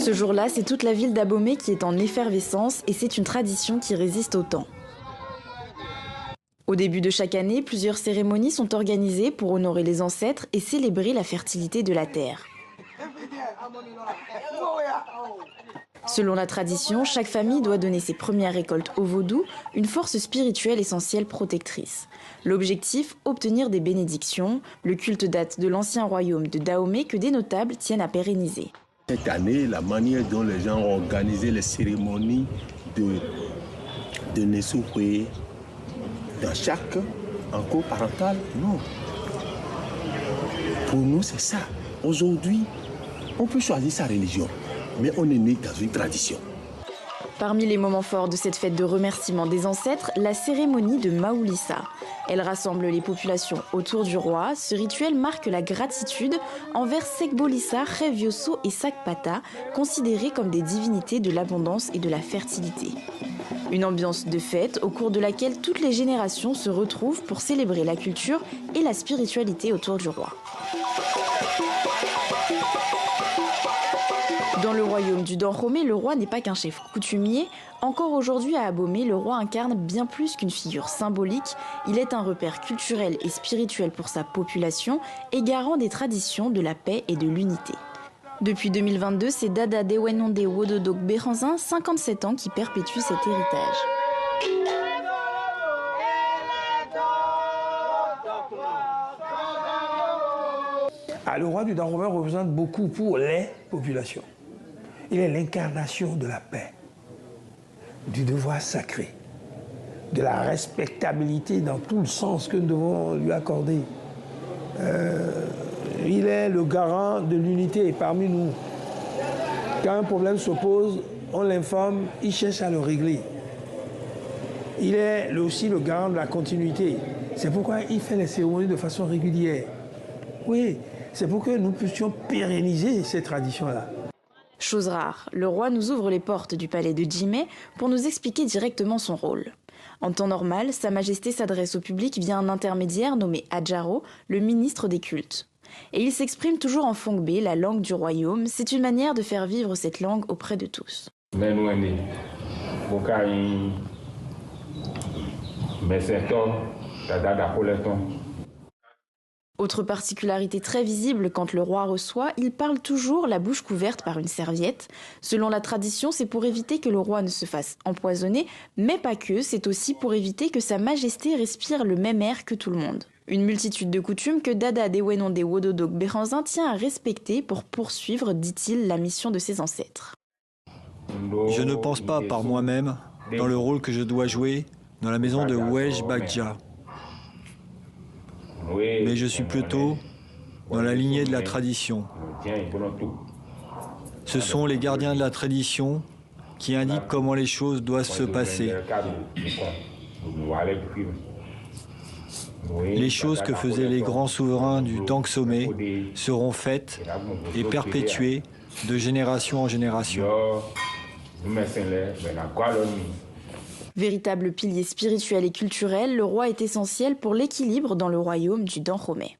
Ce jour-là, c'est toute la ville d'Abomey qui est en effervescence et c'est une tradition qui résiste au temps. Au début de chaque année, plusieurs cérémonies sont organisées pour honorer les ancêtres et célébrer la fertilité de la terre. Selon la tradition, chaque famille doit donner ses premières récoltes au vaudou, une force spirituelle essentielle protectrice. L'objectif, obtenir des bénédictions. Le culte date de l'ancien royaume de Dahomey que des notables tiennent à pérenniser. Cette année, la manière dont les gens ont organisé les cérémonies de Nessoupé dans chaque enco parental, non. Pour nous, c'est ça. Aujourd'hui, on peut choisir sa religion, mais on est né dans une tradition. Parmi les moments forts de cette fête de remerciement des ancêtres, la cérémonie de Maoulissa. Elle rassemble les populations autour du roi. Ce rituel marque la gratitude envers Sekbolissa, Revioso et Sakpata, considérés comme des divinités de l'abondance et de la fertilité. Une ambiance de fête au cours de laquelle toutes les générations se retrouvent pour célébrer la culture et la spiritualité autour du roi. Dans le royaume du Dahomey, le roi n'est pas qu'un chef coutumier. Encore aujourd'hui à Abomey, le roi incarne bien plus qu'une figure symbolique. Il est un repère culturel et spirituel pour sa population et garant des traditions, de la paix et de l'unité. Depuis 2022, c'est Dada Dewenonde Wododok Beranzin, 57 ans, qui perpétue cet héritage. Le roi du Dahomey représente beaucoup pour les populations. Il est l'incarnation de la paix, du devoir sacré, de la respectabilité dans tout le sens que nous devons lui accorder. Il est le garant de l'unité parmi nous. Quand un problème s'oppose, on l'informe, il cherche à le régler. Il est aussi le garant de la continuité. C'est pourquoi il fait les cérémonies de façon régulière. Oui, c'est pour que nous puissions pérenniser ces traditions-là. Chose rare, le roi nous ouvre les portes du palais de Djimé pour nous expliquer directement son rôle. En temps normal, Sa Majesté s'adresse au public via un intermédiaire nommé Adjaro, le ministre des cultes. Et il s'exprime toujours en Fongbe, la langue du royaume. C'est une manière de faire vivre cette langue auprès de tous. Autre particularité très visible quand le roi reçoit, il parle toujours la bouche couverte par une serviette. Selon la tradition, c'est pour éviter que le roi ne se fasse empoisonner, mais pas que, c'est aussi pour éviter que Sa Majesté respire le même air que tout le monde. Une multitude de coutumes que Dada Dewenonde Wododok Beranzin tient à respecter pour poursuivre, dit-il, la mission de ses ancêtres. Je ne pense pas par moi-même dans le rôle que je dois jouer dans la maison de Wej Bagja. Mais je suis plutôt dans la lignée de la tradition. Ce sont les gardiens de la tradition qui indiquent comment les choses doivent se passer. Les choses que faisaient les grands souverains du Dangsomé seront faites et perpétuées de génération en génération. Véritable pilier spirituel et culturel, le roi est essentiel pour l'équilibre dans le royaume du Dahomey.